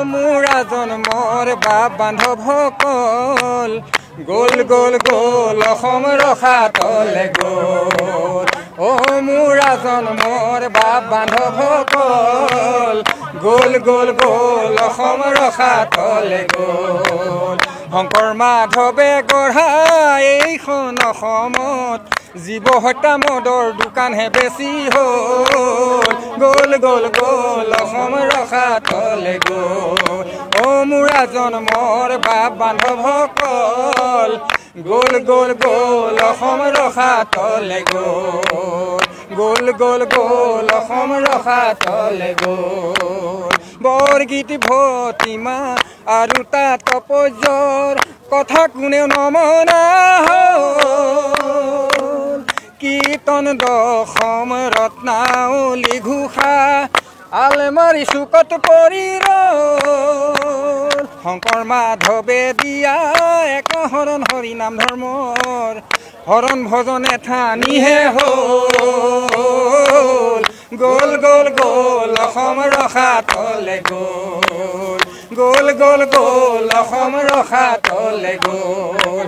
মোৰা জন্মৰ বাপ বান্ধৱসকল গোল গোল গোল অসম ৰখা তলে গ'ল মোৰা জন্মৰ বাপ বান্ধৱসকল গোল গোল গোল অসম ৰখা তলে গ'ল শংকৰ মাধৱে গঢ়া এইখন অসমত জীৱ হত্যা মদৰ দোকানহে বেছি হ'ল গোল গোল গোল অসম ৰখা তলে গ'ল মোৰা জন্মৰ বাপ বান্ধৱসকল গোল গোল গোল অসম ৰখা তলে গ'ল গোল গোল গোল অসম ৰখা তলে গ'ল বৰগীত ভতিমা আৰু তাপস্যৰ কথা কোনেও নমনা হ'ল কীৰ্তন দশম ৰত্নাৱলী ঘোষা আলমাৰী চুকত পৰি ৰ'ল শংকৰ মাধৱে দিয়া এক শৰণ হৰি নাম ধৰ্মৰ হৰণ ভজনে ঠানিহে হ'ল গোল গোল গোল অসম ৰখা তলে গ'ল গোল গোল গোল অসম ৰখা তলে গ'ল